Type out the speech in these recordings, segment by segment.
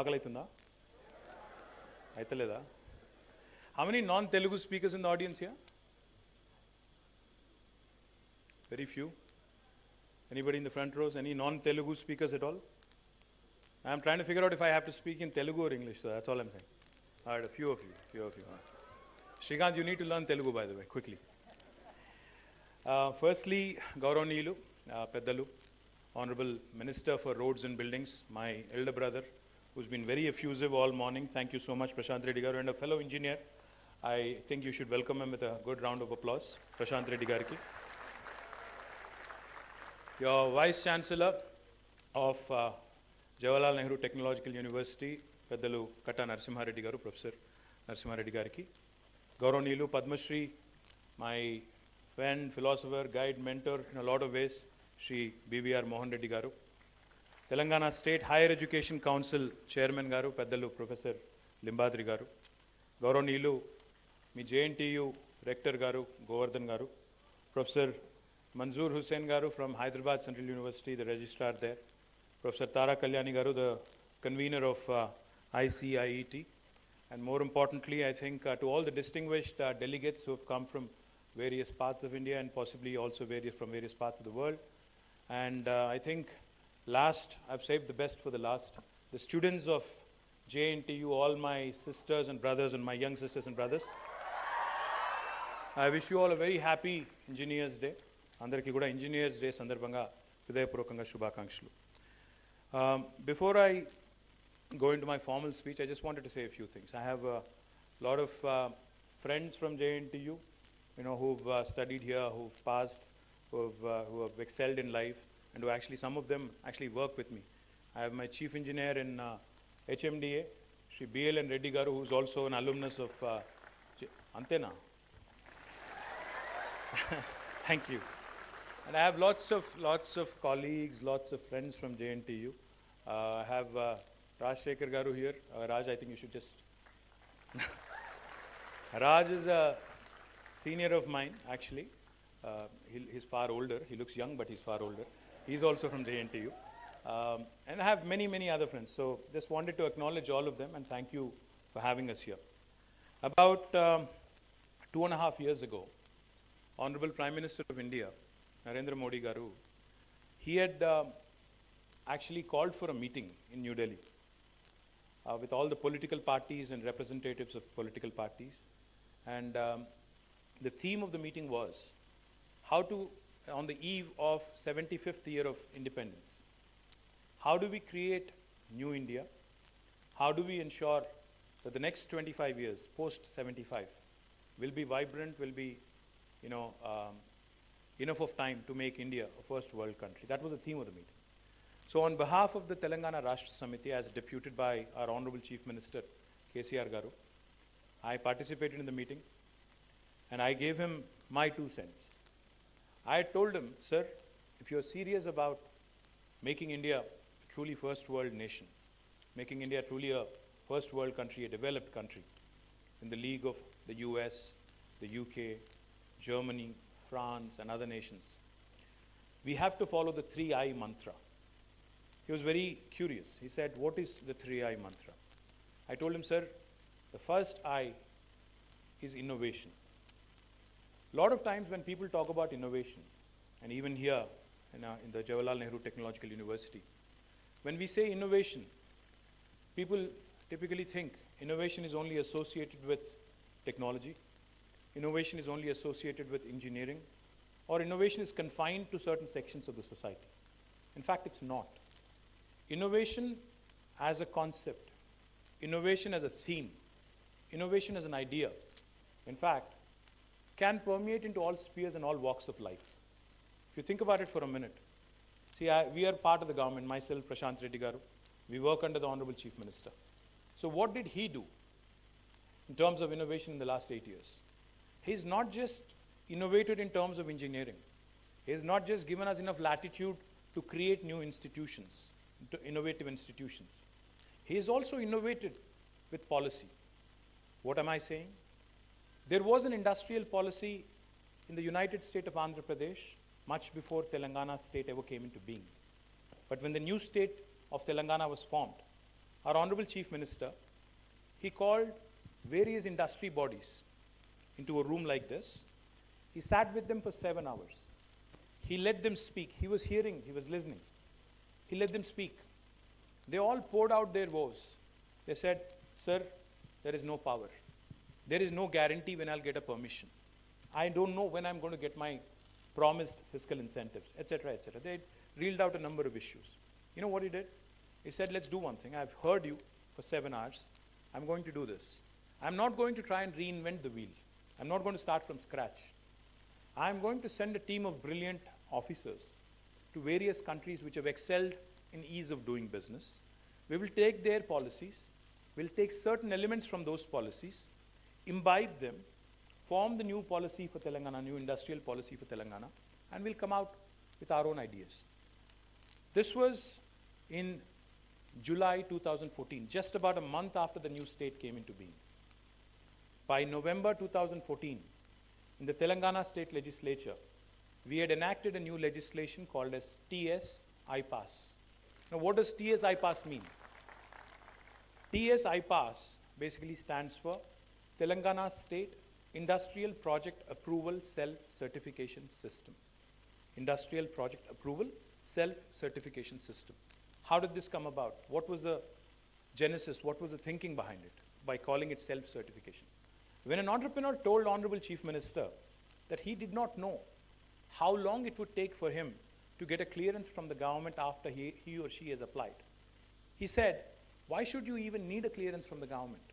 ఆకలైతుందా? అయితలేదా? How many non-Telugu speakers in the audience here? Very few. Anybody in the front rows? Any non-Telugu speakers at all? I'm trying to figure out if I have to speak in Telugu or English, so that's all I'm saying. All right, a few of you. Shrikant, you need to learn Telugu, by the way, quickly. Firstly, Gauranilu, Peddalu, Honorable Minister for Roads and Buildings, my elder brother, who's been very effusive all morning. Thank you so much, Prashant Reddy Garu, and a fellow engineer. I think you should welcome him with a good round of applause, Prashant Reddy Gariki. Your Vice Chancellor of Jawaharlal Nehru Technological University, Peddalu Katta Narasimha Reddy Garu, Professor Narasimha Reddy Gariki. Gauranilu, Padma Shri, my friend, philosopher, guide, mentor in a lot of ways, Shri BVR Mohan Reddy Garu. Telangana State Higher Education Council Chairman Garu, Peddalu Professor Limbadri Garu. Gauranilu, me JNTU Rector Garu, Govardhan Garu. Professor Manzoor Hussain Garu from Hyderabad Central University, the registrar there. Professor Tara Kalyani Garu, the convener of ICIET. And more importantly, I think to all the distinguished delegates who have come from various parts of India and possibly also from various parts of the world. And I think last, I've saved the best for the last, the students of JNTU, all my sisters and brothers and my young sisters and brothers. I wish you all a very happy Engineers Day. Andariki kuda Engineers Day sandarbhanga hridayapurvakanga shubhakankshalu. Before I go into my formal speech, I just wanted to say a few things. I have a lot of friends from JNTU, who've studied here, who've passed, who have excelled in life, and who actually, some of them actually work with me. I have my chief engineer in HMDA, Shri BLN Reddy Garu, who's also an alumnus of Antena. Thank you. And I have lots of colleagues, lots of friends from JNTU. I have Raj Shekhar Garu here. Raj, I think you should just... Raj is a senior of mine, actually. He's far older. He looks young, but he's far older. He's also from JNTU. And I have many, many other friends. So just wanted to acknowledge all of them and thank you for having us here. About 2.5 years ago, Honorable Prime Minister of India, Narendra Modi Garu, he had actually called for a meeting in New Delhi with all the political parties and representatives of political parties. And the theme of the meeting was how to, on the eve of 75th year of independence, how do we create new India? How do we ensure that the next 25 years, post 75, will be vibrant, will be enough of time to make India a first world country? That was the theme of the meeting. So on behalf of the Telangana Rashtra Samiti, as deputed by our Honorable Chief Minister, KTR Garu, I participated in the meeting and I gave him my 2 cents. I told him, sir, if you're serious about making India a truly first world nation, making India truly a first world country, a developed country, in the league of the US, the UK, Germany, France, and other nations, we have to follow the 3I mantra. He was very curious. He said, what is the 3I mantra? I told him, sir, the first I is innovation. A lot of times when people talk about innovation, and even here in the Jawaharlal Nehru Technological University, when we say innovation, people typically think innovation is only associated with technology, innovation is only associated with engineering, or innovation is confined to certain sections of the society. In fact, it's not. Innovation as a concept, innovation as a theme, innovation as an idea, in fact, can permeate into all spheres and all walks of life. If you think about it for a minute, see, we are part of the government, myself, Prashant Reddy Garu, we work under the Honorable Chief Minister. So what did he do in terms of innovation in the last 8 years? He's not just innovated in terms of engineering. He has not just given us enough latitude to create new institutions, innovative institutions. He has also innovated with policy. What am I saying? There was an industrial policy in the United State of Andhra Pradesh much before Telangana state ever came into being. But when the new state of Telangana was formed, our Honorable Chief Minister, he called various industry bodies into a room like this. He sat with them for 7 hours. He let them speak. He was hearing, he was listening. He let them speak. They all poured out their woes. They said, sir, there is no power. There is no guarantee when I'll get a permission. I don't know when I'm going to get my promised fiscal incentives, etc., etc. They reeled out a number of issues. You know what he did? He said, let's do one thing. I've heard you for 7 hours. I'm going to do this. I'm not going to try and reinvent the wheel. I'm not going to start from scratch. I'm going to send a team of brilliant officers to various countries which have excelled in ease of doing business. We will take their policies, we'll take certain elements from those policies, imbibe them, form the new policy for Telangana, new industrial policy for Telangana, and we'll come out with our own ideas. This was in July 2014, just about a month after the new state came into being. By November 2014, in the Telangana state legislature, we had enacted a new legislation called as TS IPAS. Now what does TS IPAS mean? TS IPAS basically stands for Telangana State Industrial Project Approval Self-Certification System. Industrial Project Approval Self-Certification System. How did this come about? What was the genesis? What was the thinking behind it by calling it self-certification? When an entrepreneur told Honorable Chief Minister that he did not know how long it would take for him to get a clearance from the government after he or she has applied, he said, why should you even need a clearance from the government?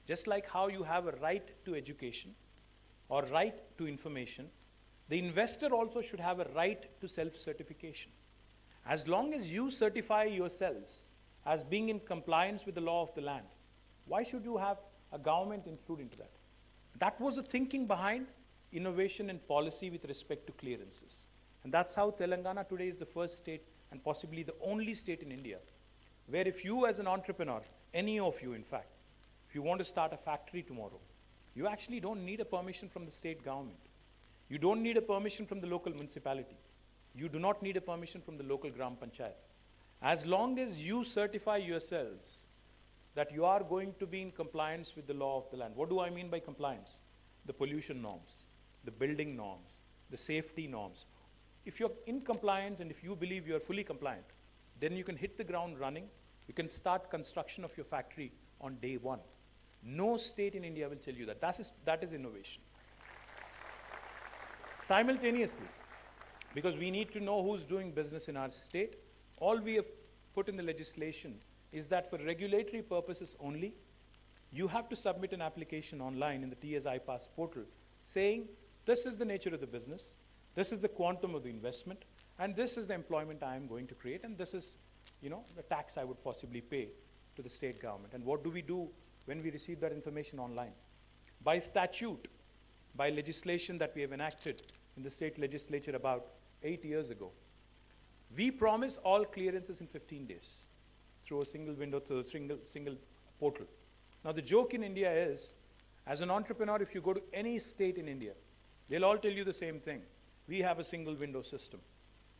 Just like how you have a right to education or right to information, the investor also should have a right to self-certification. As long as you certify yourselves as being in compliance with the law of the land, why should you have a government intrude into that? That was the thinking behind innovation and policy with respect to clearances. And that's how Telangana today is the first state and possibly the only state in India where if you as an entrepreneur, any of you in fact, if you want to start a factory tomorrow, you actually don't need a permission from the state government. You don't need a permission from the local municipality. You do not need a permission from the local Gram Panchayat. As long as you certify yourselves that you are going to be in compliance with the law of the land. What do I mean by compliance? The pollution norms, the building norms, the safety norms. If you're in compliance and if you believe you're fully compliant, then you can hit the ground running. You can start construction of your factory on day one. No state in India will tell you that. That is innovation. Simultaneously, because we need to know who's doing business in our state, all we have put in the legislation is that for regulatory purposes only, you have to submit an application online in the TS IPAS portal saying, this is the nature of the business, this is the quantum of the investment, and this is the employment I am going to create, and this is, the tax I would possibly pay to the state government. And what do we do when we receive that information online? By statute, by legislation that we have enacted in the state legislature about 8 years ago, we promise all clearances in 15 days through a single window, through a single portal. Now the joke in India is, as an entrepreneur, if you go to any state in India, they'll all tell you the same thing. We have a single window system.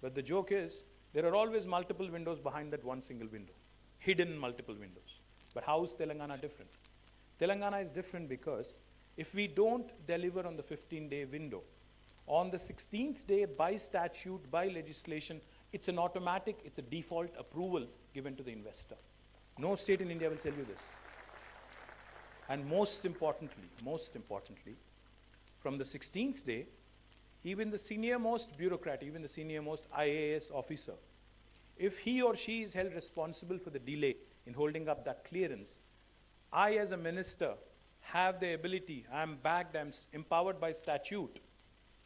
But the joke is, there are always multiple windows behind that one single window, hidden multiple windows. But how is Telangana different? Telangana is different because if we don't deliver on the 15-day window, on the 16th day by statute, by legislation, it's an automatic, it's a default approval given to the investor. No state in India will tell you this. And most importantly, from the 16th day, even the senior most bureaucrat, even the senior most IAS officer, if he or she is held responsible for the delay in holding up that clearance, I as a minister have the ability, I am backed, I am empowered by statute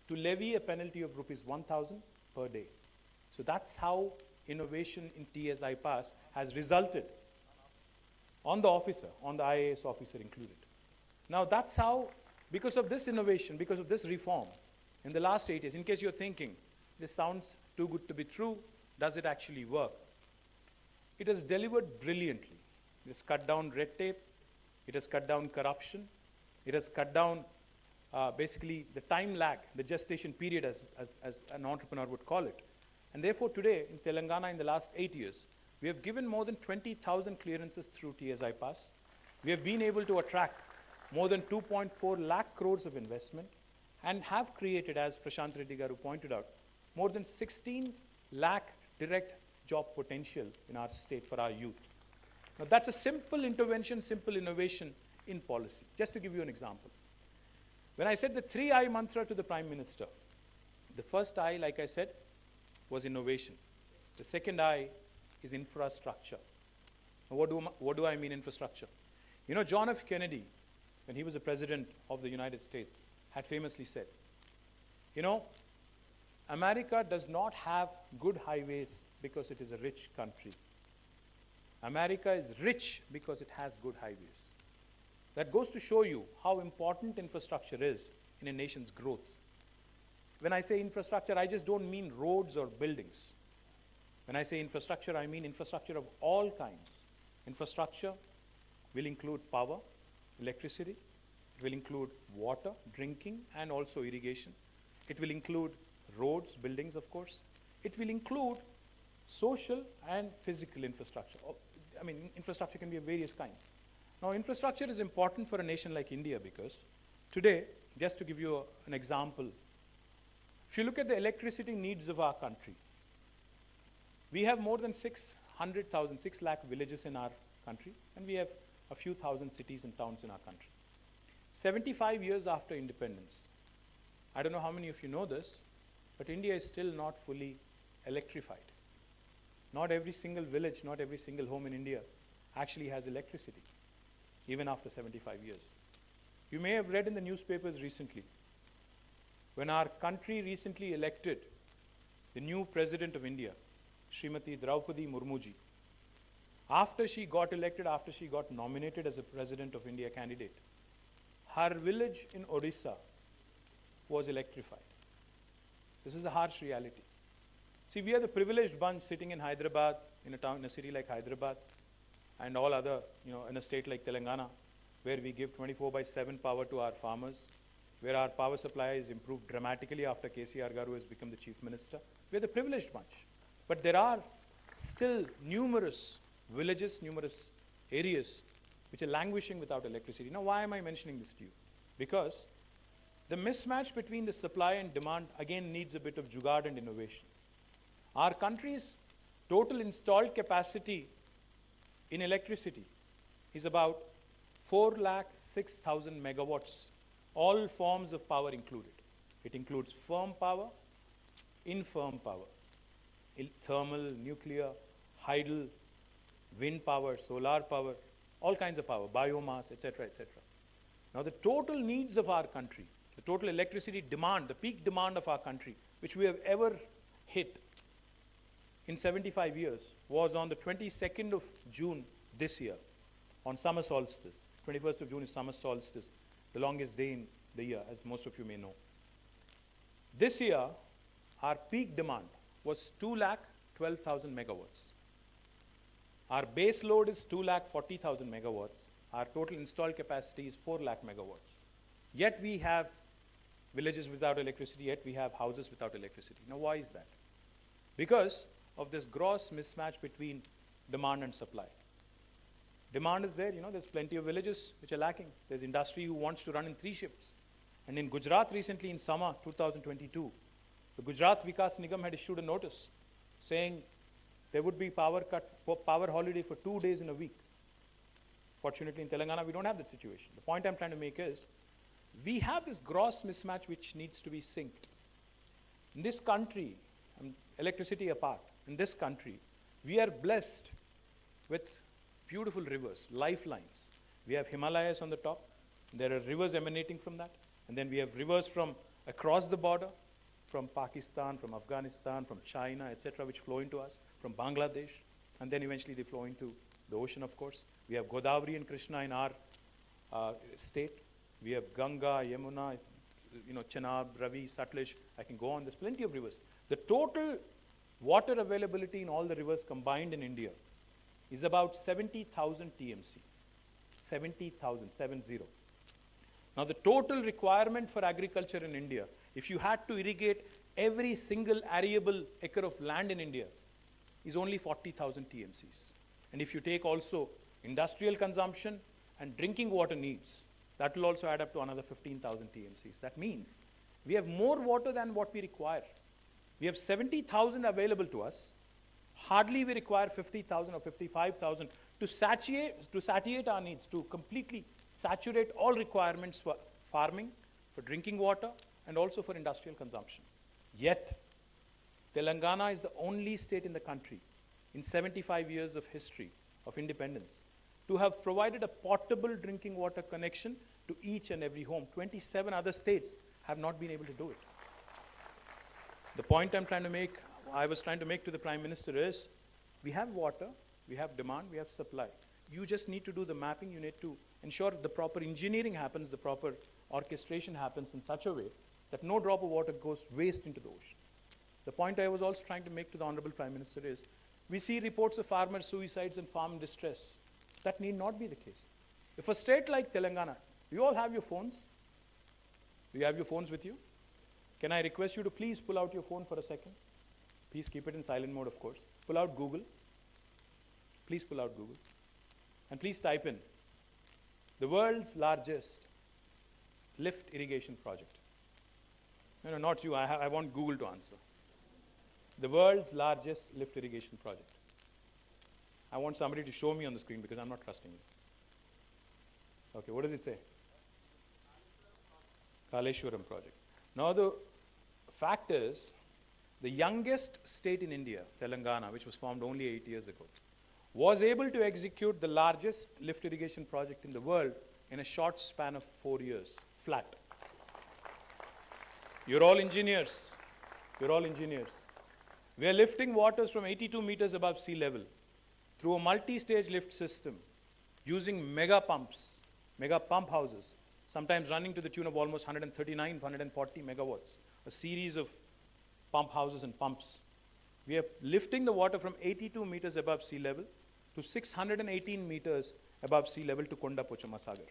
to levy a penalty of rupees 1,000 per day. So that's how innovation in TS IPAS has resulted on the officer, on the IAS officer included. Now that's how, because of this innovation, because of this reform, in the last 8 years, in case you're thinking, this sounds too good to be true, does it actually work? It has delivered brilliantly. It has cut down red tape, it has cut down corruption, it has cut down basically the time lag, the gestation period as an entrepreneur would call it. And therefore today in Telangana in the last 8 years, We have given more than 20,000 clearances through TSI Pass. We have been able to attract more than 2.4 lakh crores of investment and have created, as Prashant Reddy Garu pointed out, more than 16 lakh direct job potential in our state for our youth. Now that's a simple intervention, simple innovation in policy. Just to give you an example. When I said the 3I mantra to the Prime Minister, the first I, like I said, was innovation. The second I is infrastructure. Now, what do I mean infrastructure? You know, John F. Kennedy, when he was the President of the United States, had famously said, you know, America does not have good highways because it is a rich country. America is rich because it has good highways. That goes to show you how important infrastructure is in a nation's growth. When I say infrastructure, I just don't mean roads or buildings. When I say infrastructure, I mean infrastructure of all kinds. Infrastructure will include power, electricity. It will include water, drinking, and also irrigation. It will include roads, buildings, of course. It will include social and physical infrastructure. I mean, infrastructure can be of various kinds. Now, infrastructure is important for a nation like India because today, just to give you an example, if you look at the electricity needs of our country, we have more than 6 lakh villages in our country, and we have a few thousand cities and towns in our country. 75 years after independence, I don't know how many of you know this, but India is still not fully electrified. Not every single village, not every single home in India actually has electricity, even after 75 years. You may have read in the newspapers recently, when our country recently elected the new President of India, Srimati Draupadi Murmuji, after she got elected, after she got nominated as a President of India candidate, her village in Odisha was electrified. This is a harsh reality. See, we are the privileged bunch sitting in Hyderabad, in a city like Hyderabad, and all other, in a state like Telangana, where we give 24/7 power to our farmers, where our power supply is improved dramatically after KCR Garu has become the Chief Minister. We are the privileged bunch. But there are still numerous villages, numerous areas which are languishing without electricity. Now, why am I mentioning this to you? Because the mismatch between the supply and demand again needs a bit of jugaad and innovation. Our country's total installed capacity in electricity is about 4,06,000 megawatts, all forms of power included. It includes firm power, infirm power, thermal, nuclear, hydel, wind power, solar power, all kinds of power, biomass, etc., etc. Now, the total needs of our country, the total electricity demand, the peak demand of our country, which we have ever hit in 75 years, was on the 22nd of June this year, on summer solstice. 21st of June is summer solstice, the longest day in the year, as most of you may know. This year, our peak demand was 2,12,000 megawatts. Our base load is 2,40,000 megawatts. Our total installed capacity is 4 lakh megawatts. Yet we have villages without electricity, yet we have houses without electricity. Now, why is that? Because of this gross mismatch between demand and supply. Demand is there, there's plenty of villages which are lacking. There's industry who wants to run in 3 shifts. And in Gujarat recently, in summer 2022, the Gujarat Vikas Nigam had issued a notice saying there would be power holiday for 2 days in a week. Fortunately, in Telangana, we don't have that situation. The point I'm trying to make is, we have this gross mismatch which needs to be synced. In this country, electricity apart, in this country, we are blessed with beautiful rivers, lifelines. We have Himalayas on the top. There are rivers emanating from that. And then we have rivers from across the border, from Pakistan, from Afghanistan, from China, etc., which flow into us, from Bangladesh. And then eventually they flow into the ocean, of course. We have Godavari and Krishna in our state. We have Ganga, Yamuna, Chenab, Ravi, Satluj. I can go on. There's plenty of rivers. The total water availability in all the rivers combined in India is about 70,000 TMC. 70,000, 70. Now, the total requirement for agriculture in India, if you had to irrigate every single arable acre of land in India, is only 40,000 TMCs. And if you take also industrial consumption and drinking water needs, that will also add up to another 15,000 TMCs. That means we have more water than what we require. We have 70,000 available to us. Hardly we require 50,000 or 55,000 to satiate our needs, to completely saturate all requirements for farming, for drinking water, and also for industrial consumption. Yet, Telangana is the only state in the country in 75 years of history of independence to have provided a potable drinking water connection to each and every home. 27 other states have not been able to do it. The point I was trying to make to the Prime Minister is, we have water, we have demand, we have supply. You just need to do the mapping, you need to ensure the proper engineering happens, the proper orchestration happens in such a way that no drop of water goes waste into the ocean. The point I was also trying to make to the Honorable Prime Minister is, we see reports of farmer suicides and farm distress. That need not be the case. If a state like Telangana, you all have your phones. Do you have your phones with you? Can I request you to please pull out your phone for a second? Please keep it in silent mode, of course. Pull out Google. Please pull out Google. And please type in the world's largest lift irrigation project. No, not you. I want Google to answer. The world's largest lift irrigation project. I want somebody to show me on the screen because I'm not trusting you. Okay, what does it say? Kaleshwaram project. Now the fact is, the youngest state in India, Telangana, which was formed only 8 years ago, was able to execute the largest lift irrigation project in the world in a short span of 4 years, flat. You're all engineers. You're all engineers. We are lifting waters from 82 meters above sea level through a multi-stage lift system using mega pumps, mega pump houses, sometimes running to the tune of almost 139, 140 megawatts, a series of pump houses and pumps. We are lifting the water from 82 meters above sea level to 618 meters above sea level to Konda Pochama Sagar.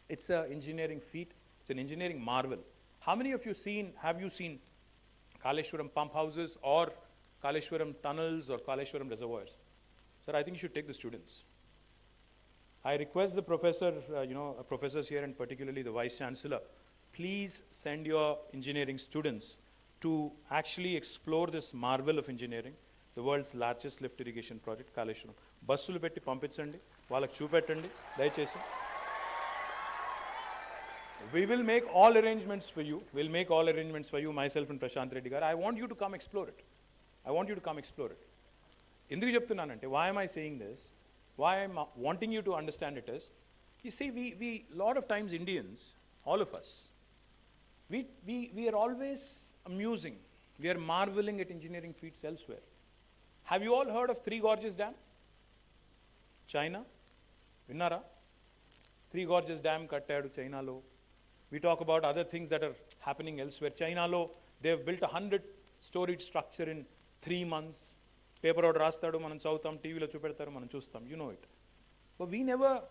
It's an engineering feat, it's an engineering marvel. How many of you have you seen Kaleshwaram pump houses or Kaleshwaram tunnels or Kaleshwaram reservoirs? Sir, I think you should take the students. I request the professor, professors here and particularly the Vice Chancellor, please send your engineering students to actually explore this marvel of engineering, the world's largest lift irrigation project, Kaleshwaram. Basulu petti pampinchandi, vallaku chupettandi, dayachesi. We will make all arrangements for you. We'll make all arrangements for you, myself and Prashant Reddy Garu. I want you to come explore it. I want you to come explore it. Enduku cheptunnanante, why am I saying this? Why I'm wanting you to understand it is, you see, we lot of times Indians, all of us, we are always amusing. We are marveling at engineering feats elsewhere. Have you all heard of Three Gorges Dam? China? Vinnara? Three Gorges Dam kattadu China lo. We talk about other things that are happening elsewhere. China lo, they have built a 100-storied structure in 3 months. Paper out rastadu, manam chautam, TV lo chupettaru, manam chustam. You know it. But we never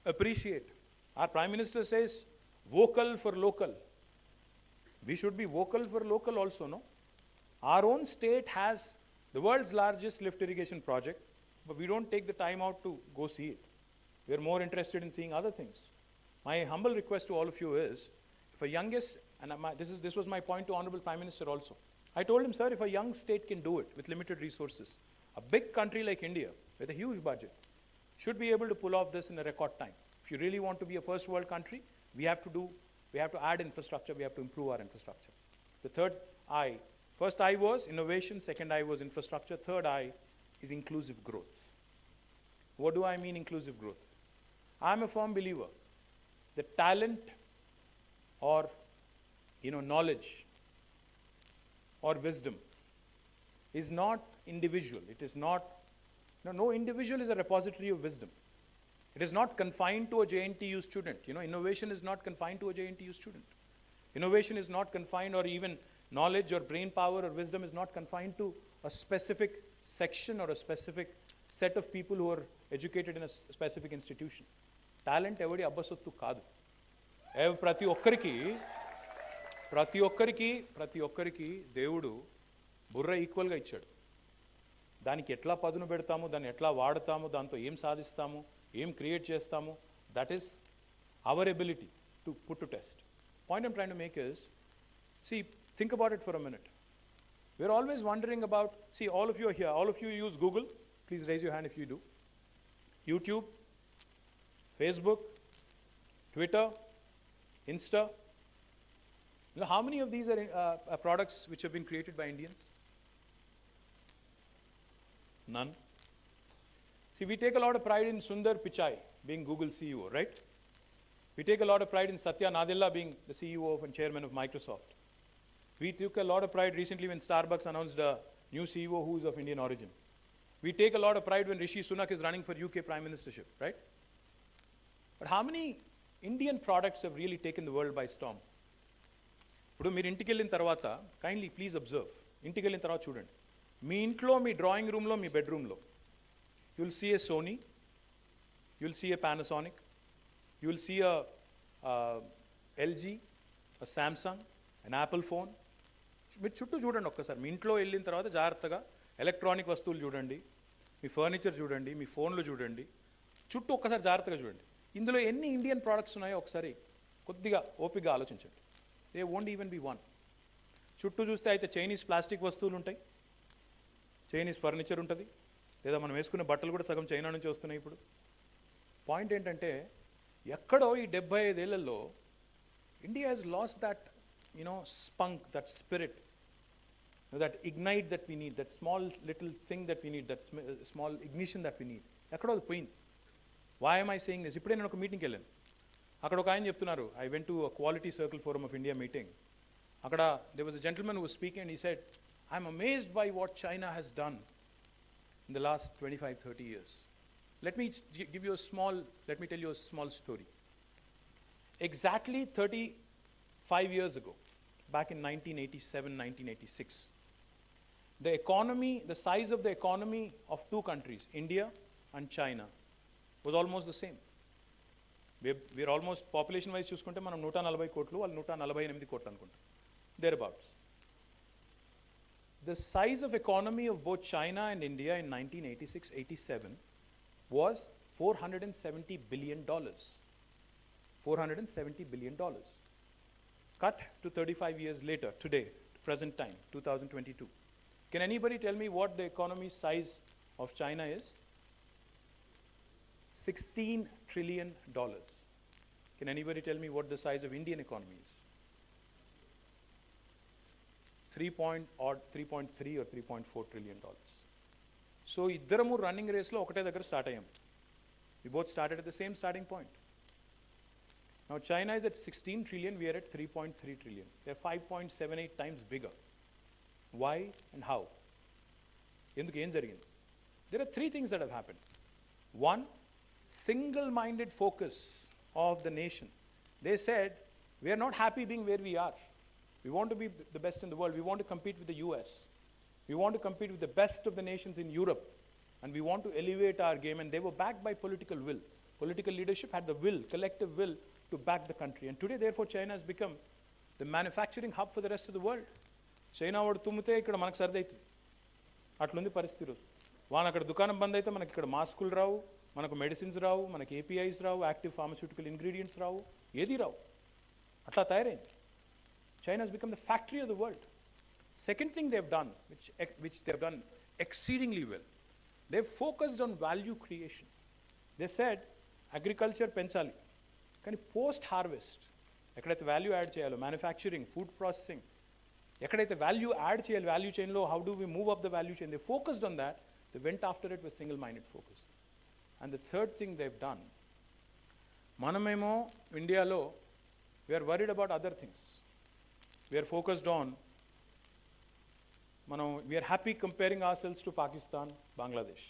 appreciate. Our Prime Minister says, vocal for local. We should be vocal for local also, no? Our own state has the world's largest lift irrigation project, but we don't take the time out to go see it. We are more interested in seeing other things. My humble request to all of you is, if a youngest, and this was my point to Honorable Prime Minister also. I told him, sir, if a young state can do it with limited resources, a big country like India with a huge budget should be able to pull off this in a record time. If you really want to be a first world country, we have to add infrastructure, we have to improve our infrastructure. The third I, first I was innovation, second I was infrastructure, third I is inclusive growth. What do I mean inclusive growth? I'm a firm believer that talent or knowledge or wisdom is not individual. It is not, no individual is a repository of wisdom. It is not confined to a JNTU student. Innovation is not confined to a JNTU student. Innovation is not confined, or even knowledge or brain power or wisdom is not confined to a specific section or a specific set of people who are educated in a specific institution. Talent evadi abbasottu kaadu. ప్రతి ఒక్కరికి దేవుడు బుర్ర ఈక్వల్గా ఇచ్చాడు. దానికి ఎట్లా పదును పెడతాము, దాన్ని ఎట్లా వాడతాము, దాంతో ఏం సాధిస్తాము, ఏం క్రియేట్ చేస్తాము, that is our ability to put to test. Point I'm trying to make is, see, think about it for a minute. We're always wondering about, see, all of you are here, all of you use Google, please raise your hand if you do. YouTube, Facebook, Twitter, Insta. You know, how many of these are products which have been created by Indians? None. See, we take a lot of pride in Sundar Pichai being Google CEO, right? We take a lot of pride in Satya Nadella being the CEO and chairman of Microsoft. We took a lot of pride recently when Starbucks announced a new CEO who is of Indian origin. We take a lot of pride when Rishi Sunak is running for UK Prime Ministership, right? But how many Indian products have really taken the world by storm? ఇప్పుడు మీరు ఇంటికి వెళ్ళిన తర్వాత kindly please observe, ఇంటికి వెళ్ళిన తర్వాత చూడండి, మీ ఇంట్లో, మీ డ్రాయింగ్ రూమ్లో, మీ బెడ్రూమ్లో you'll see a Sony, you'll see a Panasonic, you'll see a LG, a Samsung, an Apple phone. మీరు చుట్టూ చూడండి ఒక్కసారి, మీ ఇంట్లో వెళ్ళిన తర్వాత జాగ్రత్తగా ఎలక్ట్రానిక్ వస్తువులు చూడండి, మీ ఫర్నిచర్ చూడండి, మీ ఫోన్లు చూడండి, చుట్టూ ఒక్కసారి జాగ్రత్తగా చూడండి. ఇందులో ఎన్ని ఇండియన్ ప్రోడక్ట్స్ ఉన్నాయో ఒకసారి కొద్దిగా ఓపికగా ఆలోచించండి. They won't even be one. చుట్టూ చూస్తే అయితే చైనీస్ ప్లాస్టిక్ వస్తువులు ఉంటాయి, చైనీస్ ఫర్నిచర్ ఉంటుంది, లేదా మనం వేసుకునే బట్టలు కూడా సగం చైనా నుంచి వస్తున్నాయి ఇప్పుడు. పాయింట్ ఏంటంటే, ఎక్కడో ఈ 75 ఏళ్లలో India has lost that spunk, that spirit, that ignite that we need, that small little thing that we need, that small ignition that we need. ఎక్కడో అది పోయింది. Why am I saying this? ఇప్పుడే నేను ఒక మీటింగ్కి వెళ్ళాను, అక్కడ ఒక ఆయన చెప్తున్నారు, I went to a Quality Circle Forum of India meeting. అక్కడ there was a gentleman who was speaking and he said, I'm amazed by what China has done in the last 25-30 years. Let me tell you a small story. Exactly 35 years ago, back in 1987-1986, the size of the economy of two countries, India and China, was almost the same. We're almost, population wise చూసుకుంటే మనం 140 కోట్లు, వాళ్ళు 148 కోట్లు అనుకుంటాం, thereabouts. The size of economy of both China and India in 1986-87 was $470 billion. $470 billion. Cut to 35 years later, today, present time, 2022. Can anybody tell me what the economy size of China is? $16 trillion. Can anybody tell me what the size of Indian economy is? 3.3 or 3.4 trillion dollars. So iddaramu running race lo okate daggara start ayyam. We both started at the same starting point. Now China is at 16 trillion, we are at 3.3 trillion. They are 5.78 times bigger. Why and how? Enduku em jarigindi? There are three things that have happened. One, single-minded focus of the nation. They said, we are not happy being where we are. We want to be the best in the world. We want to compete with the US. We want to compete with the best of the nations in Europe. And we want to elevate our game. And they were backed by political will. Political leadership had the will, collective will, to back the country. And today, therefore, China has become the manufacturing hub for the rest of the world. China వాడు తుమ్మితే ఇక్కడ మనకు సర్ది అవుతుంది, అట్లుంది పరిస్థితి రోజు. వాన అక్కడ దుకాణం బంద్ అయితే మనకి ఇక్కడ మాస్కులు రావు, మనకు మెడిసిన్స్ రావు, మనకి APIs రావు, యాక్టివ్ ఫార్మస్యూటికల్ ఇంగ్రీడియంట్స్ రావు, ఏది రావు. అట్లా తయారైంది. China has become the factory of the world. Second thing they've done, which they've done exceedingly well, they've focused on value creation. They said, agriculture పెంచాలి, కానీ పోస్ట్ హార్వెస్ట్ ఎక్కడైతే value add చేయాలో, manufacturing, food processing, ఎక్కడైతే value add చేయాలి value చైన్లో, how do we move up the value chain, they focused on that. They went after it with single minded focus. And the third thing they've done, మనమేమో ఇండియాలో we're worried about other things. We're focused on, we're happy comparing ourselves to Pakistan, Bangladesh.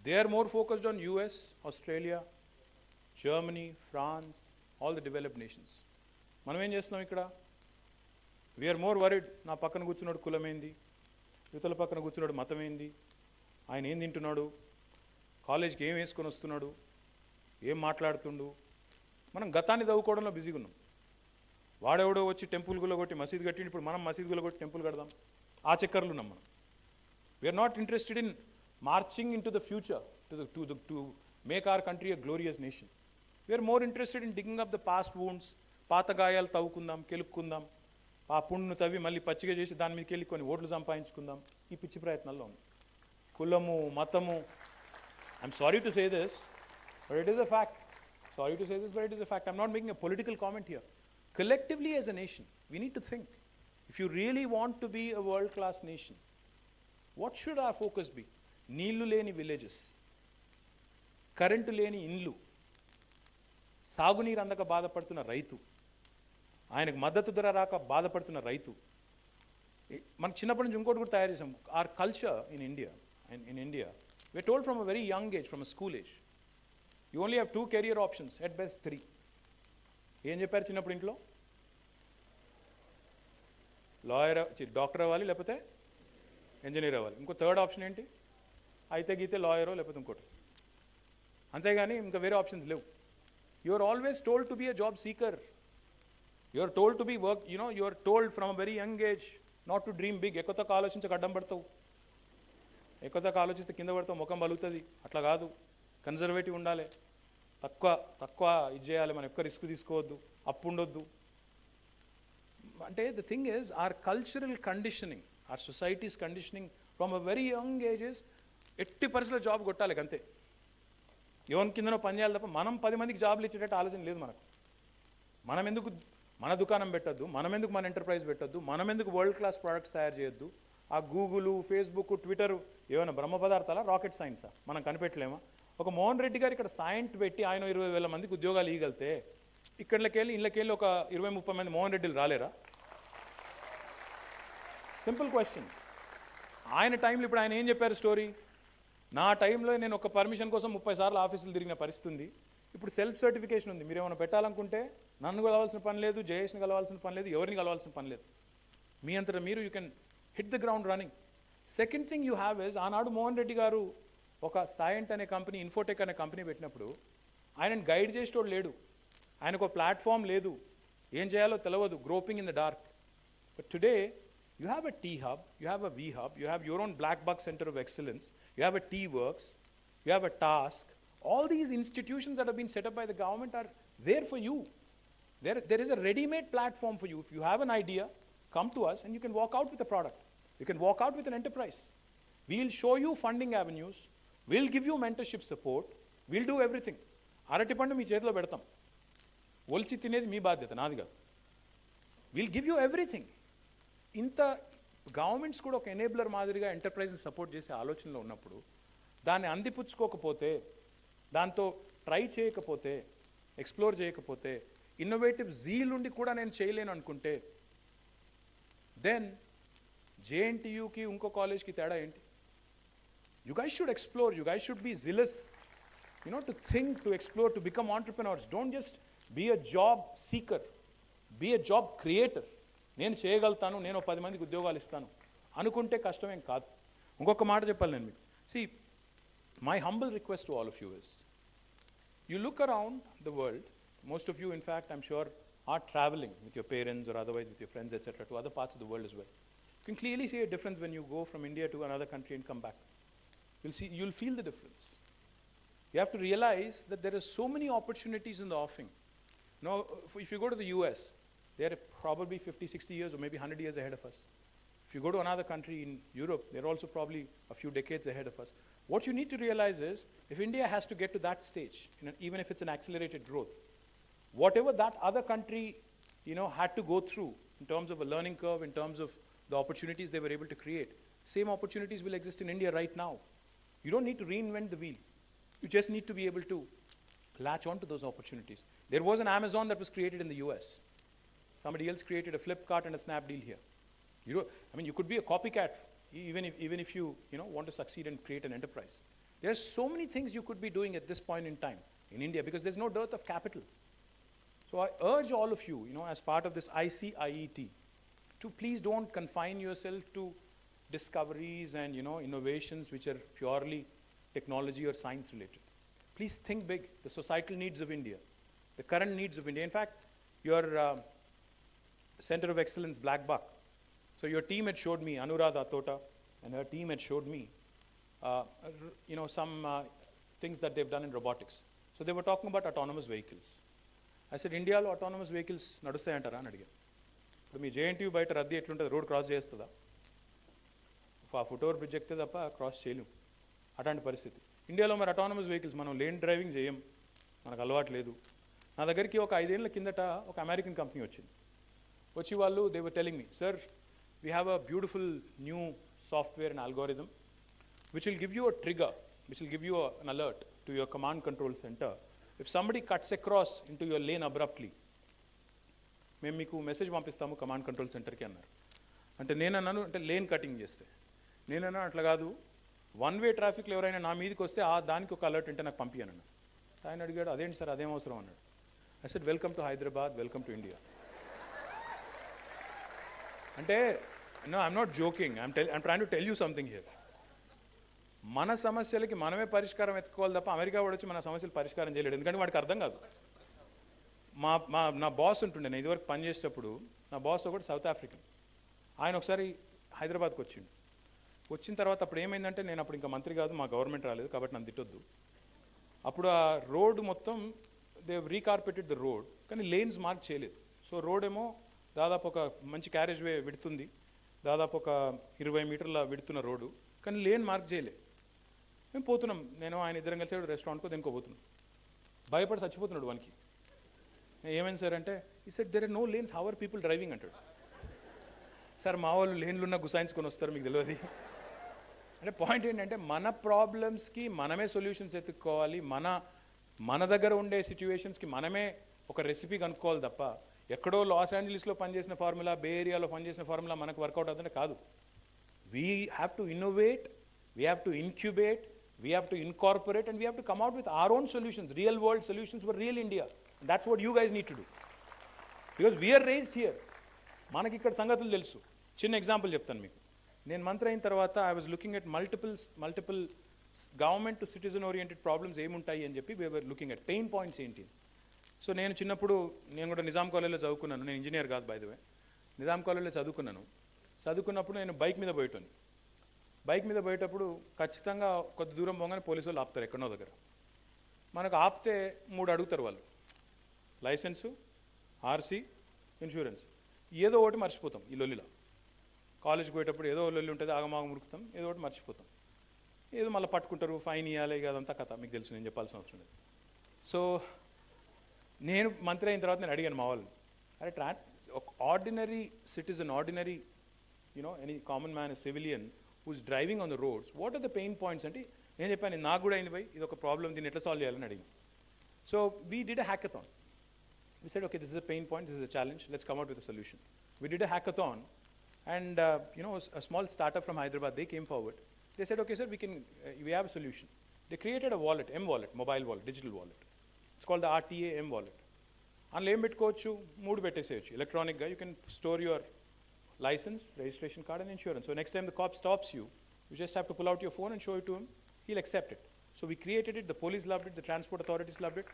They are more focused on US, Australia, Germany, France, all the developed nations. మనం ఏం చేస్తున్నాం ఇక్కడ? We are more worried, నా పక్కన కూర్చున్నాడు కులం ఏంది, యువతల పక్కన కూర్చున్నాడు మతం ఏంది, ఆయన ఏం తింటున్నాడు, కాలేజ్కి ఏం వేసుకొని వస్తున్నాడు, ఏం మాట్లాడుతుండు. మనం గతాన్ని చదువుకోవడంలో బిజీగా ఉన్నాం. వాడెవడో వచ్చి టెంపుల్ గుల్లగొట్టి మసీద్ కట్టిండు, ఇప్పుడు మనం మసీద్ గుల్లగొట్టి టెంపుల్ కడదాం, ఆ చక్కర్లు ఉన్నాం మనం. We are not interested in marching into the future to make our country a glorious nation. We are more interested in digging up the past wounds, పాత గాయాలు తవ్వుకుందాం, కెలుక్కుందాం, ఆ పుండును తవ్వి మళ్ళీ పచ్చిగా చేసి దాని మీదకి వెళ్ళి కొన్ని ఓట్లు సంపాదించుకుందాం. ఈ పిచ్చి ప్రయత్నాల్లో ఉంది. కులము, మతము. I'm sorry to say this, but it is a fact. Sorry to say this, but it is a fact. I'm not making a political comment here. Collectively as a nation, we need to think. If you really want to be a world-class nation, what should our focus be? నీళ్లు లేని villages, current లేని ఇండ్లు, సాగునీరు అందక బాధపడుతున్న రైతు, ఆయనకు మద్దతు ధర రాక బాధపడుతున్న రైతు. మనకు చిన్నప్పటి నుంచి ఇంకోటి కూడా తయారు చేసాం. Our culture in India, we're told from a very young age, from a school age, you only have 2 career options, at best 3. ఏం చెప్పారు చిన్నప్పుడు ఇంట్లో? లాయర్, డాక్టర్ అవ్వాలి, లేకపోతే ఇంజనీర్ అవ్వాలి. ఇంకో థర్డ్ ఆప్షన్ ఏంటి? అయితే గీతే లాయరో లేకపోతే ఇంకోటి. అంతేగాని ఇంకా వేరే ఆప్షన్స్ లేవు. You are always told to be a job seeker. You are told to be work, you are told from a very young age not to dream big. ఎక్కువతక్క ఆలోచించక అడ్డం పడతావు. ఎక్కువతక్క ఆలోచిస్తే కింద పడతావు, ముఖం బలుగుతుంది. అట్లా కాదు, కన్జర్వేటివ్ ఉండాలి, తక్కువ ఇది చేయాలి, మనం ఎక్కువ రిస్క్ తీసుకోవద్దు, అప్పు ఉండొద్దు. అంటే the thing is our cultural conditioning, our society's conditioning from a very young ages. ఎట్టి పరిస్థితుల్లో జాబ్ కొట్టాలి అంతే. ఎవరి కిందనో పని చేయాలి తప్ప మనం 10 మందికి జాబ్లు ఇచ్చేటట్టు ఆలోచన లేదు మనకు. మనం ఎందుకు మన దుకాణం పెట్టద్దు, మనం ఎందుకు మన ఎంటర్ప్రైజ్ పెట్టద్దు, మనం ఎందుకు వరల్డ్ క్లాస్ ప్రోడక్ట్స్ తయారు చేయొద్దు. ఆ గూగుల్, ఫేస్బుక్, ట్విట్టర్ ఏమైనా బ్రహ్మ పదార్థాలా, రాకెట్ సైన్సా? మనం కనిపెట్టలేమా? ఒక మోహన్ రెడ్డి గారు ఇక్కడ సైంట్ పెట్టి ఆయన 20,000 మందికి ఉద్యోగాలు ఇవ్వగలితే ఇక్కడికెళ్ళి ఇళ్ళకెళ్ళి ఒక 20-30 మంది మోహన్ రెడ్డిలు రాలేరా? Simple question. ఆయన టైంలో ఇప్పుడు ఆయన ఏం చెప్పారు స్టోరీ? నా టైంలో నేను ఒక పర్మిషన్ కోసం 30 సార్లు ఆఫీసులు తిరిగిన పరిస్థితి ఉంది. ఇప్పుడు సెల్ఫ్ సర్టిఫికేషన్ ఉంది. మీరు ఏమైనా పెట్టాలనుకుంటే నన్ను కలవాల్సిన పని లేదు, జయేష్ని కలవాల్సిన పని లేదు, ఎవరిని కలవాల్సిన పని లేదు. మీ అంతటా మీరు you can hit the ground running. Second thing you have is, ఆనాడు మోహన్ రెడ్డి గారు ఒక సైంట్ అనే కంపెనీ, ఇన్ఫోటెక్ అనే కంపెనీ పెట్టినప్పుడు ఆయనను గైడ్ చేసేటోడు లేడు, ఆయనకు ఒక ప్లాట్ఫామ్ లేదు, ఏం చేయాలో తెలియదు, groping in the dark. But today you have a T hub, you have a V hub, you have your own black box center of excellence, you have a T works, you have a task. All these institutions that have been set up by the government are there for you. There is a ready-made platform for you. If you have an idea, come to us and you can walk out with a product. You can walk out with an enterprise. We'll show you funding avenues, we'll give you mentorship support, we'll do everything. Arati pandu mee chethlo pedtam, olchi tinedi mee బాధ్యత, నాది కాదు. We'll give you everything. ఇంత governments కూడా ఒక enabler మాదిరిగా ఎంటర్ప్రైజ్ని support చేసే ఆలోచనలో ఉన్నప్పుడు దాన్ని అందిపుచ్చుకోకపోతే, దాంతో ట్రై చేయకపోతే, ఎక్స్ప్లోర్ చేయకపోతే, ఇన్నోవేటివ్ జీల్ ఉండి కూడా నేను చేయలేను అనుకుంటే, దెన్ జేఎన్టీయూకి ఇంకో కాలేజ్కి తేడా ఏంటి? You guys should explore, you guys should be jealous, to think, to explore, to become entrepreneurs. Don't just be a job seeker, be a job creator. నేను చేయగలుగుతాను, నేను 10 మందికి ఉద్యోగాలు ఇస్తాను అనుకుంటే కష్టమేం కాదు. ఇంకొక మాట చెప్పాలి నేను మీకు. See, my humble request to all of you is, you look around the world, most of you in fact I'm sure are traveling with your parents or otherwise with your friends etc. to other parts of the world as well. You can clearly see a difference when you go from India to another country and come back. You'll feel the difference. You have to realize that there are so many opportunities in the offing. If you go to the US, they are probably 50, 60 years or maybe 100 years ahead of us. If you go to another country in Europe, they're also probably a few decades ahead of us. What you need to realize is, if India has to get to that stage, even if it's an accelerated growth, whatever that other country, had to go through in terms of a learning curve, in terms of the opportunities they were able to create, same opportunities will exist in India right now. You don't need to reinvent the wheel. You just need to be able to latch on to those opportunities. There was an Amazon that was created in the US. Somebody else created a Flipkart and a Snapdeal here. You could be a copycat even if you want to succeed and create an enterprise. There are so many things you could be doing at this point in time in India because there's no dearth of capital. So I urge all of you, as part of this ICIET, to please don't confine yourself to discoveries and innovations which are purely technology or science related. Please think big. The societal needs of India, the current needs of India. In fact, your Center of Excellence, Black Buck. So your team had showed me Anuradha Tota, and her team had showed me, some things that they've done in robotics. So they were talking about autonomous vehicles. I said, Indiaలో autonomous vehicles నడుస్తాయంటారా అని అడిగాను. ఇప్పుడు మీ JNTU బయట రద్దీ ఎట్లుంటుంది, road cross చేస్తుందా? ఆ foot over bridge ఎక్కితే తప్ప క్రాస్ చేయలేం, అట్లాంటి పరిస్థితి. ఇండియాలో మరి autonomous vehicles మనం లేన్ డ్రైవింగ్ చేయం, మనకు అలవాటు లేదు. నా దగ్గరికి ఒక 5 ఏళ్ల కిందట ఒక అమెరికన్ కంపెనీ వచ్చింది. వచ్చి వాళ్ళు they were telling me, sir we have a beautiful new software and algorithm which will give you a trigger, which will give you an alert to your command control center. If somebody cuts across into your lane abruptly, మేము మీకు message పంపిస్తాము command control సెంటర్కి అన్నారు. అంటే నేనన్నాను, అంటే lane cutting చేస్తే నేనన్నా అట్లా కాదు, వన్ వే ట్రాఫిక్లో ఎవరైనా నా మీదకి వస్తే దానికి ఒక అలర్ట్ అంటే నాకు పంపించాను. ఆయన అడిగాడు, అదేంటి సార్ అదేం అవసరం అన్నాడు. I said welcome to Hyderabad, welcome to India. అంటే no, I'm not joking, I'm trying to tell you something here. మన సమస్యలకి మనమే పరిష్కారం ఎత్తుకోవాలి తప్ప అమెరికా వాడు వచ్చి మన సమస్యలు పరిష్కారం చేయలేడు, ఎందుకంటే వాడికి అర్థం కాదు. నా బాస్ ఉంటుండే, నేను ఇదివరకు పనిచేసేటప్పుడు నా బాస్ ఒకటి సౌత్ ఆఫ్రికన్. ఆయన ఒకసారి హైదరాబాద్కి వచ్చిండు. వచ్చిన తర్వాత అప్పుడు ఏమైందంటే, నేను అప్పుడు ఇంకా మంత్రి కాదు, మా గవర్నమెంట్ రాలేదు కాబట్టి నన్ను తిట్టొద్దు. అప్పుడు ఆ రోడ్డు మొత్తం దే రీకార్పెటెడ్ ద రోడ్, కానీ లేన్స్ మార్క్ చేయలేదు. సో రోడ్ ఏమో దాదాపు ఒక మంచి క్యారేజ్ వే విడుతుంది, దాదాపు ఒక 20 మీటర్ల విడుతున్న రోడ్డు, కానీ లేన్ మార్క్ చేయలే. మేము పోతున్నాం, నేను ఆయన ఇద్దరం కలిసి రెస్టారెంట్కో దేనికో పోతున్నాం. భయపడి చచ్చిపోతున్నాడు వానికి. ఏమైంది సార్ అంటే, ఈ said there are no lanes, how are people driving అంటాడు. సార్ మా వాళ్ళు లేన్లున్న గుసాయించుకొని వస్తారు, మీకు తెలియదు. అంటే పాయింట్ ఏంటంటే, మన ప్రాబ్లమ్స్కి మనమే సొల్యూషన్స్ ఎత్తుక్కోవాలి, మన దగ్గర ఉండే సిచ్యువేషన్స్కి మనమే ఒక రెసిపీ కనుక్కోవాలి తప్ప ఎక్కడో లాస్ ఏంజలీస్లో పనిచేసిన ఫార్ములా, బే ఏరియాలో పనిచేసిన ఫార్ములా మనకు వర్కౌట్ అవుతుంటే కాదు. We have to innovate, we have to incubate, we have to incorporate, and we have to come out with our own solutions, real world solutions for real India. And that's what you guys need to do, because we are raised here. మనకి ఇక్కడ సంగతులు తెలుసు. చిన్న example చెప్తాను మీకు. నేను మంత్రి అయిన తర్వాత I was looking at multiple government to citizen oriented problems ఏముంటాయి అని చెప్పి we were looking at pain points ఏంటి. సో నేను చిన్నప్పుడు నేను కూడా నిజాం కాలేజ్లో చదువుకున్నాను. నేను ఇంజనీర్ కాదు, బై ద వే. నిజాం కాలేజ్లో చదువుకున్నప్పుడు నేను బైక్ మీద పోయేటప్పుడు ఖచ్చితంగా కొద్ది దూరం పోగానే పోలీసు వాళ్ళు ఆపుతారు ఎక్కడో దగ్గర. మనకు ఆపితే 3 అడుగుతారు వాళ్ళు, లైసెన్సు, ఆర్సీ, ఇన్సూరెన్స్. ఏదో ఒకటి మర్చిపోతాం ఈ లొల్లిలో. కాలేజ్కి పోయేటప్పుడు ఏదో లొల్లి ఉంటుంది, ఆగమాగం మురుకుతాం, ఏదో ఒకటి మర్చిపోతాం, ఏదో మళ్ళీ పట్టుకుంటారు, ఫైన్ ఇవ్వాలి, అదంతా కథ మీకు తెలుసు, నేను చెప్పాల్సిన అవసరం లేదు. సో నేను మంత్రి అయిన తర్వాత నేను అడిగాను మా వాళ్ళని, అరే ordinary citizen, ordinary any common man, civilian who's driving on the roads, what are the pain points అంటే నేను చెప్పాను, నాకు కూడా అయింది భయ్, ఇది ఒక ప్రాబ్లం, దీన్ని ఎట్లా సాల్వ్ చేయాలని అడిగి. So we did a hackathon. We said, okay, this is a pain point, this is a challenge, let's come out with a solution. We did a hackathon, and a small startup from Hyderabad, they came forward. They said, okay sir, we have a solution. They created a wallet, M-wallet, mobile wallet, digital wallet. It's called the RTA M-wallet. అందులో ఏం పెట్టుకోవచ్చు, 3 పెట్టేసేయచ్చు ఎలక్ట్రానిక్గా. You can store your license, registration card, and insurance. So next time the cop stops you, you just have to pull out your phone and show it to him. He'll accept it. So we created it, the police loved it, the transport authorities loved it.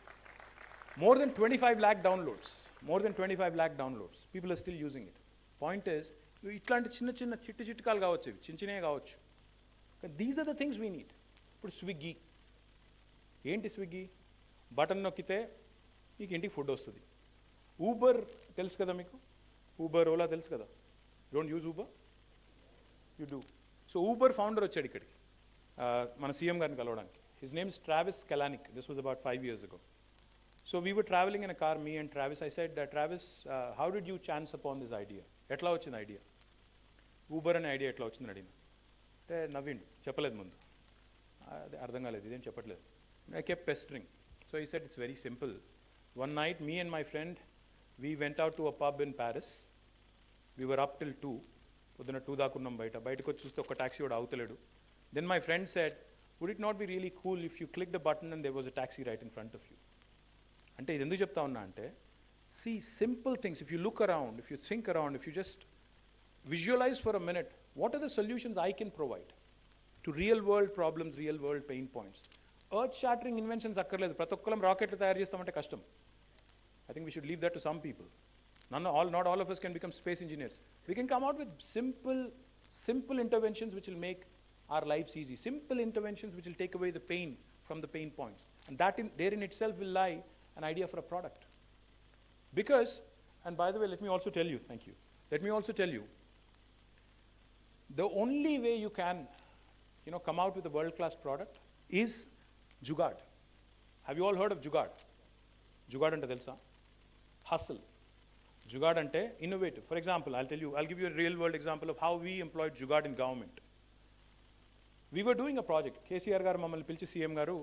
More than 25 lakh downloads. More than 25 lakh downloads. People are still using it. Point is, ఇట్లాంటి చిన్న చిట్కాలు కావచ్చు, చిన్ననే కావచ్చు. These are the things we need. ఇప్పుడు Swiggy ఏంటి, Swiggy button నొక్కితే మీకు ఇంటికి ఫుడ్ వస్తుంది. ఊబర్ తెలుసు కదా మీకు, ఊబర్, ఓలా తెలుసు కదా. Don't use Uber, you do. So Uber founder వచ్చాడు ఇక్కడికి మన సీఎం గారిని కలవడానికి. His name is Travis Kalanick. This was about 5 years ago. So we were travelling in a car, me and Travis. I said, Travis, how did you chance upon this idea? ఎట్లా వచ్చింది idea, Uber అనే idea ఎట్లా వచ్చిందని అడిగిన. అంటే నవ్విండు, చెప్పలేదు ముందు, అదే అర్థం కాలేదు, ఇదేం చెప్పట్లేదు. I kept pestering. So he said, it's very simple. One night, me and my friend, we went out to a pub in Paris. We were up till 2. పొద్దున 2 దాకా ఉన్నాం బయటకు వచ్చి చూస్తే ఒక టాక్సీ కూడా అవుతలేడు. Then my friend said, would it not be really cool if you clicked the button and there was a taxi right in front of you? అంటే ఇది ఎందుకు చెప్తా ఉన్నా అంటే, see, simple things, if you look around, if you think around, if you just visualize for a minute, what are the solutions I can provide to real world problems, real world pain points? Earth shattering inventions అక్కర్లేదు. ప్రతి ఒక్కరం రాకెట్లు తయారు చేస్తామంటే కష్టం. I think we should leave that to some people. Not all of us can become space engineers. We can come out with simple, Simple interventions which will make our lives easy. Simple interventions which will take away the pain from the pain points. And therein itself will lie an idea for a product. Because, and by the way, let me also tell you, thank you. Let me also tell you, the only way you can, come out with a world-class product is jugaad. Have you all heard of jugaad? Jugaad ante telsa? Hustle. Jugaad ante innovative. For example, I'll give you a real-world example of how we employed jugaad in government. We were doing a project. KTR garu mammalni pilchi CM garu,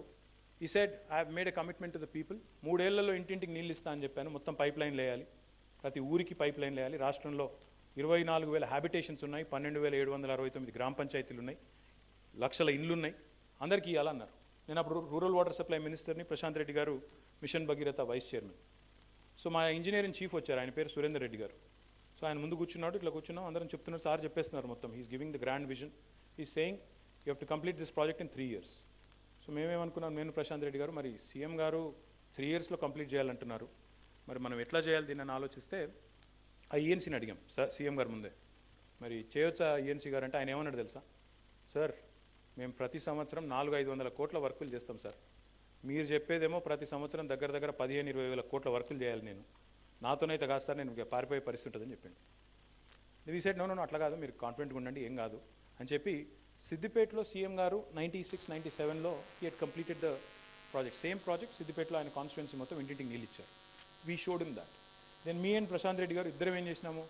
he said, I have made a commitment to the people. 3 ఏళ్లలో ఇంటింటికి నీళ్ళు ఇస్తా అని చెప్పాను. మొత్తం pipe line వేయాలి. ప్రతి ఊరికి పైప్ లైన్ వేయాలి. రాష్ట్రంలో 24,000 హ్యాబిటేషన్స్ ఉన్నాయి. 12,769 గ్రామ పంచాయతీలు ఉన్నాయి. లక్షల ఇండ్లు ఉన్నాయి. అందరికీ ఇవ్వాలన్నారు. నేను అప్పుడు రూరల్ వాటర్ సప్లై మినిస్టర్ని, ప్రశాంత్ రెడ్డి గారు mission Bhagiratha vice chairman. So మా ఇంజనీరింగ్ చీఫ్ వచ్చారు, ఆయన పేరు సురేందర్ రెడ్డి గారు. సో ఆయన ముందు కూర్చున్నాడు, ఇట్లా కూర్చున్నాం, అందరం చెప్తున్నారు, సార్ చెప్పేస్తున్నారు మొత్తం. He's giving the grand vision. He's saying you have to complete this project in 3 years. So మేమేమనుకున్నాం, నేను ప్రశాంత్ రెడ్డి గారు, మరి సీఎం గారు 3 yearsలో కంప్లీట్ చేయాలంటున్నారు, మరి మనం ఎట్లా చేయాలి దీన్ని అని ఆలోచిస్తే ఆ ఈఎన్సీని అడిగాం సార్ సీఎం గారు ముందే, మరి చేయొచ్చా ఈఎన్సీ గారు అంటే ఆయన ఏమన్నాడు తెలుసా, సార్ మేము ప్రతి సంవత్సరం 400-500 కోట్ల వర్కులు చేస్తాం సార్, మీరు చెప్పేదేమో ప్రతి సంవత్సరం దగ్గర 15,000-20,000 కోట్ల వర్కులు చేయాలి, నాతోనైతే కాదు సార్, నేను పారిపోయే పరిస్థితి ఉంటుందని చెప్పింది. వి సెడ్ నో అట్లా కాదు, మీరు కాన్ఫిడెంట్గా ఉండండి, ఏం కాదు అని చెప్పి సిద్దిపేటలో సీఎం గారు 96-97లో he had completed the project, same project సిద్దిపేటలో ఆయన కాన్స్టిట్యున్సీ మొత్తం ఇంటింటికి నీళ్ళు ఇచ్చారు. We showed in that. Then me and Prashant Reddy గారు ఇద్దరం ఏం చేసినాము,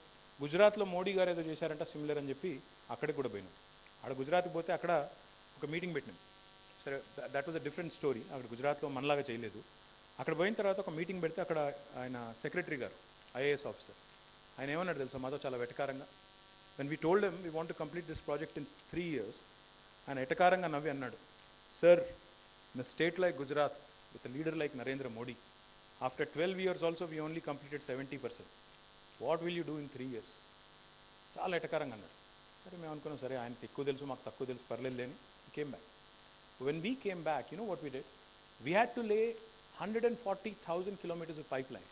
గుజరాత్లో మోడీ గారు ఏదో చేశారంట సిమిలర్ అని చెప్పి అక్కడికి కూడా పోయినాం. అక్కడ గుజరాత్కి పోతే అక్కడ ఒక మీటింగ్ పెట్టినాం. సరే, that was a different story. అక్కడ గుజరాత్లో మనలాగా చేయలేదు. అక్కడ పోయిన తర్వాత ఒక మీటింగ్ పెడితే అక్కడ ఆయన సెక్రటరీ గారు, ఐఏఎస్ ఆఫీసర్, ఆయన ఏమన్నాడు తెలుసా మాతో చాలా వెటకారంగా, when we told them we want to complete this project in 3 years, ఆయన ఎటకారంగా నవ్వి అన్నాడు, sir in a state like Gujarat with a leader like Narendra Modi, after 12 years also we only completed 70%. What will you do in 3 years? చాలా ఎటకారంగా అన్నాడు. సరే మేము అనుకున్నాం, సరే ఆయనకి ఎక్కువ తెలుసు మాకు తక్కువ తెలుసు, పర్లేదు లేని came back. When we came back, you know what we did? We had to lay 140,000 kilometers of pipeline.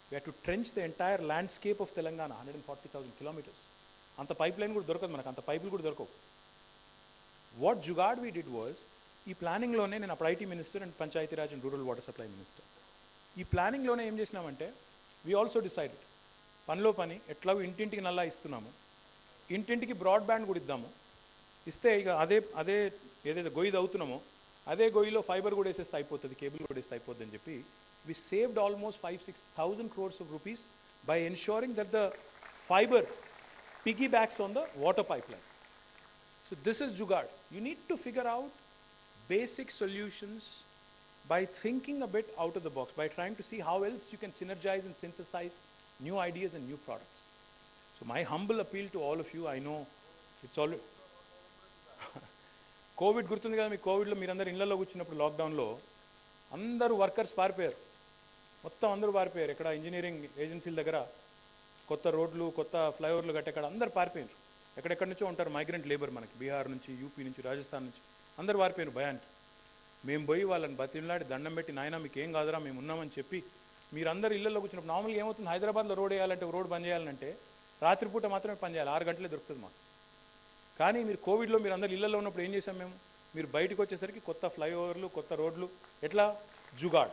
We had to trench the entire landscape of Telangana, 140,000 kilometers. అంత పైప్ లైన్ కూడా దొరకదు మనకు, అంత పైపులు కూడా దొరకవు. What jugaad we did was, ఈ ప్లానింగ్లోనే, నేను అప్పుడు IT minister and Panchayati Raj and rural water supply minister, ఈ ప్లానింగ్లోనే ఏం చేసినామంటే, వీ ఆల్సో డిసైడెడ్ పనిలో పని ఎట్లాగో ఇంటింటికి నల్లా ఇస్తున్నాము, ఇంటింటికి బ్రాడ్బ్యాండ్ కూడా ఇద్దాము, ఇస్తే ఇక అదే ఏదైతే గొయ్యి అవుతున్నామో అదే గొయ్యిలో ఫైబర్ కూడా వేసేస్తే అయిపోతుంది, కేబుల్ కూడా వేస్తే అయిపోతుంది అని చెప్పి వి saved almost 5,000-6,000 crores of rupees by ensuring that the fiber piggybacks on the water pipeline. So this is jugaad. You need to figure out basic solutions by thinking a bit out of the box, by trying to see how else you can synergize and synthesize new ideas and new products. So my humble appeal to all of you, I know it's all Covid గుర్తుంది కదా, మీ కోవిడ్లో మీరందరూ ఇళ్లలో కూర్చున్నప్పుడు లాక్డౌన్లో అందరూ workers పారిపోయారు, మొత్తం అందరూ పారిపోయారు. ఇక్కడ ఇంజనీరింగ్ ఏజెన్సీల దగ్గర కొత్త రోడ్లు, కొత్త ఫ్లైఓవర్లు కట్టేక్కడ అందరూ పారిపోయారు. ఎక్కడెక్కడి నుంచో ఉంటారు మైగ్రెంట్ లేబర్, మనకి బీహార్ నుంచి, యూపీ నుంచి, రాజస్థాన్ నుంచి అందరూ పారిపోయారు భయానికి. మేము పోయి వాళ్ళని బతిలాడి దండం పెట్టి, నాయన మీకు ఏం కాదురా మేము ఉన్నామని చెప్పి, మీరందరూ ఇళ్లలో కూర్చున్నప్పుడు, నార్మల్గా ఏమవుతుంది, హైదరాబాద్లో రోడ్ వేయాలంటే, రోడ్ బంద్ చేయాలంటే రాత్రిపూట మాత్రమే పని చేయాలి, 6 గంటలే దొరుకుతుంది మాకు. కానీ మీరు కోవిడ్లో మీరు అందరు ఇళ్లలో ఉన్నప్పుడు ఏం చేశాం మేము, మీరు బయటకు వచ్చేసరికి కొత్త ఫ్లైఓవర్లు, కొత్త రోడ్లు, ఎట్లా జుగాడ్.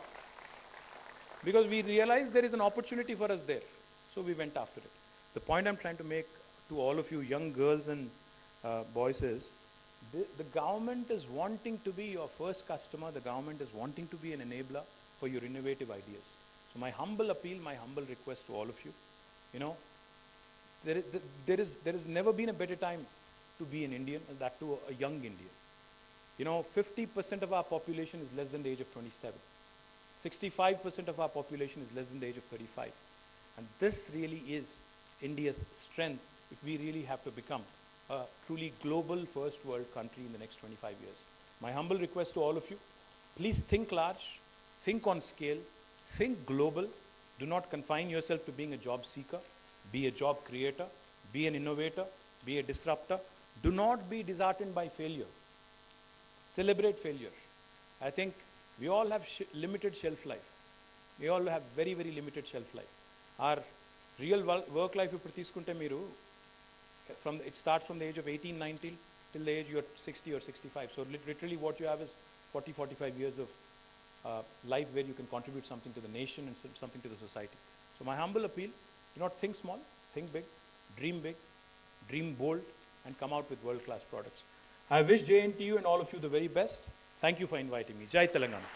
Because we realise there is an opportunity for us there, so we went after it. The point I'm trying to make to all of you young girls and boys is, the government is wanting to be your first customer, the government is wanting to be an enabler for your innovative ideas. So my humble appeal, my humble request to all of you, there is never been a better time to be an Indian, and that too a young Indian. 50% of our population is less than the age of 27. 65% of our population is less than the age of 35. And this really is India's strength if we really have to become a truly global first world country in the next 25 years. My humble request to all of you, please think large, think on scale, think global. Do not confine yourself to being a job seeker. Be a job creator, be an innovator, be a disruptor. Do not be disheartened by failure. Celebrate failure. I think we all have limited shelf life. We all have very, very limited shelf life. Our real work life ఇప్పుడు తీసుకుంటే మీరు it starts from the age of 18, 19 till the age you're 60 or 65. So literally what you have is 40, 45 years of life where you can contribute something to the nation and something to the society. So my humble appeal, do not think small, think big, dream bold, and come out with world-class products. I wish JNTU and all of you the very best. Thank you for inviting me. Jai Telangana.